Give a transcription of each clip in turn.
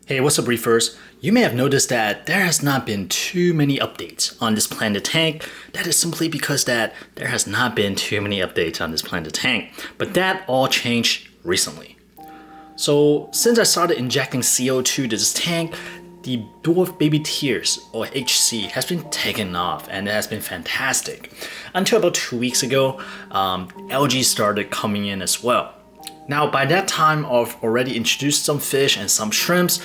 Hey, what's up Reefers? You may have noticed that there has not been too many updates on this planted tank. That is simply because that there has not been too many updates on this planted tank. But that all changed recently. So since I started injecting CO2 to this tank, the dwarf baby tears, or HC, has been taken off and it has been fantastic. Until about 2 weeks ago, algae started coming in as well. Now, by that time, I've already introduced some fish and some shrimps.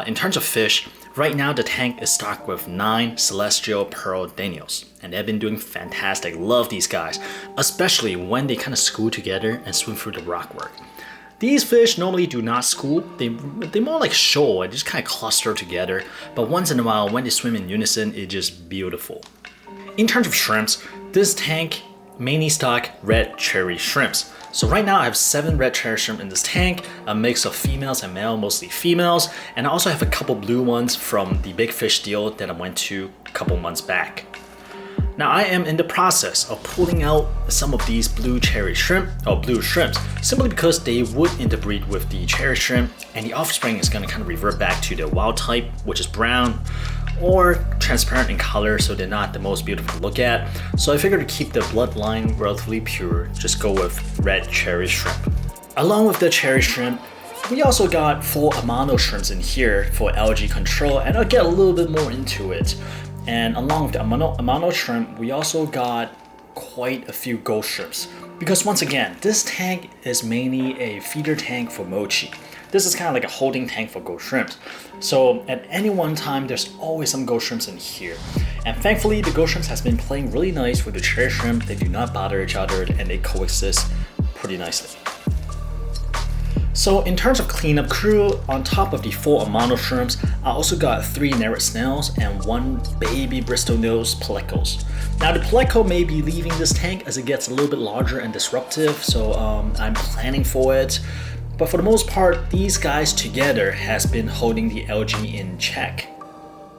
In terms of fish, right now the tank is stocked with 9 Celestial Pearl Danios, and they've been doing fantastic. Love these guys, especially when they kind of school together and swim through the rockwork. These fish normally do not school, they more like shoal, and just kind of cluster together, but once in a while when they swim in unison, it's just beautiful. In terms of shrimps, this tank mainly stock red cherry shrimps. So right now I have 7 red cherry shrimp in this tank, a mix of females and male, mostly females, and I also have a couple blue ones from the big fish deal that I went to a couple months back. Now I am in the process of pulling out some of these blue cherry shrimp, or blue shrimps, simply because they would interbreed with the cherry shrimp and the offspring is going to kind of revert back to the wild type, which is brown or transparent in color, so they're not the most beautiful to look at. So I figured to keep the bloodline relatively pure, just go with red cherry shrimp. Along with the cherry shrimp, we also got 4 amano shrimps in here for algae control, and I'll get a little bit more into it. And along with the amano shrimp, we also got quite a few ghost shrimps. Because once again, this tank is mainly a feeder tank for mochi. This is kind of like a holding tank for ghost shrimps. So at any one time, there's always some ghost shrimps in here. And thankfully, the ghost shrimps has been playing really nice with the cherry shrimp. They do not bother each other and they coexist pretty nicely. So in terms of cleanup crew, on top of the 4 amano shrimps, I also got 3 nerret snails and 1 baby Bristol nose plelecos. Now the pleco may be leaving this tank as it gets a little bit larger and disruptive, so I'm planning for it. But for the most part, these guys together has been holding the algae in check.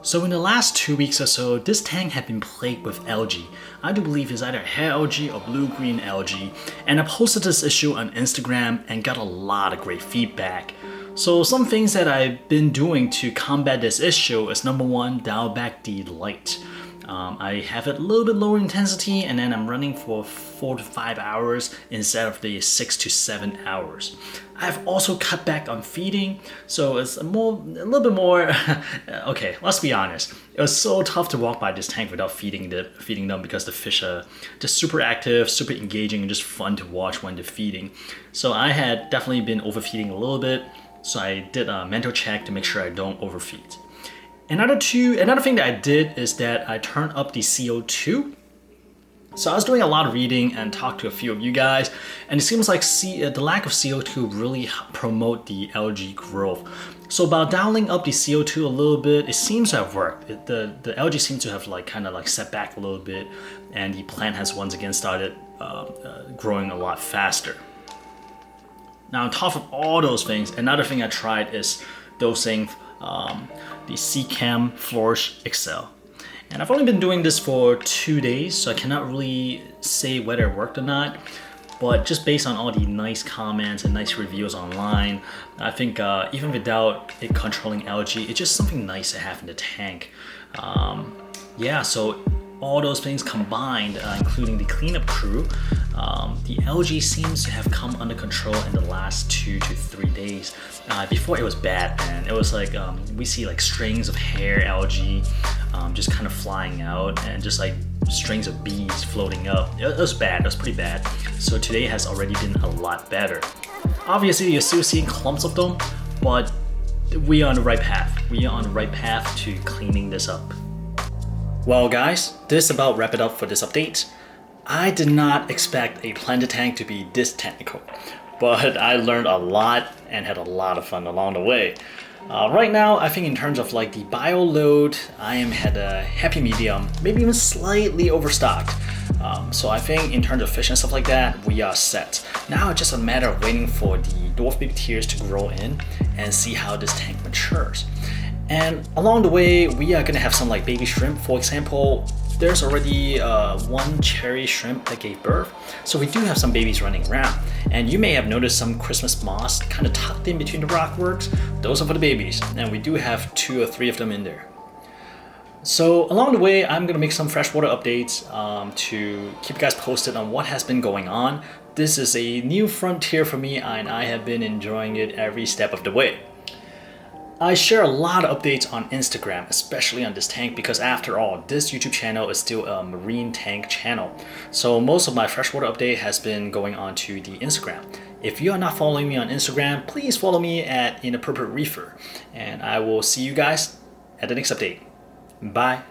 So in the last 2 weeks or so, this tank had been plagued with algae. I do believe it's either hair algae or blue-green algae. And I posted this issue on Instagram and got a lot of great feedback. So some things that I've been doing to combat this issue is number 1, dial back the light. I have it a little bit lower intensity and then I'm running for 4 to 5 hours instead of the 6 to 7 hours. I've also cut back on feeding, so it's a little bit more. Okay, let's be honest. It was so tough to walk by this tank without feeding them because the fish are just super active, super engaging, and just fun to watch when they're feeding. So I had definitely been overfeeding a little bit, so I did a mental check to make sure I don't overfeed. Another thing that I did is that I turned up the CO2. So I was doing a lot of reading and talked to a few of you guys, and it seems like the lack of CO2 really promote the algae growth. So by dialing up the CO2 a little bit, it seems to have worked. The algae seems to have kind of set back a little bit, and the plant has once again started growing a lot faster. Now on top of all those things, another thing I tried is dosing the Seachem Flourish Excel. And I've only been doing this for 2 days, so I cannot really say whether it worked or not. But just based on all the nice comments and nice reviews online, I think even without it controlling algae, it's just something nice to have in the tank. Yeah, so all those things combined, including the cleanup crew, the algae seems to have come under control in the last 2 to 3 days. Before it was bad, and it was we see strings of hair algae just kind of flying out, and just strings of bees floating up. It was bad, it was pretty bad. So today has already been a lot better. Obviously you're still seeing clumps of them, but we are on the right path. We are on the right path to cleaning this up. Well guys, this about wrap it up for this update. I did not expect a planted tank to be this technical, but I learned a lot and had a lot of fun along the way. Right now, I think in terms of the bio load, I am at a happy medium, maybe even slightly overstocked. So I think in terms of fish and stuff like that, we are set. Now it's just a matter of waiting for the dwarf baby tears to grow in and see how this tank matures. And along the way, we are gonna have some baby shrimp, for example. there's already one cherry shrimp that gave birth, so we do have some babies running around. And you may have noticed some Christmas moss kind of tucked in between the rockworks. Those are for the babies, and we do have 2 or 3 of them in there. So along the way, I'm gonna make some freshwater updates to keep you guys posted on what has been going on. This is a new frontier for me, and I have been enjoying it every step of the way. I share a lot of updates on Instagram, especially on this tank, because after all, this YouTube channel is still a marine tank channel. So most of my freshwater update has been going on to the Instagram. If you are not following me on Instagram, please follow me at Inappropriate Reefer, and I will see you guys at the next update. Bye.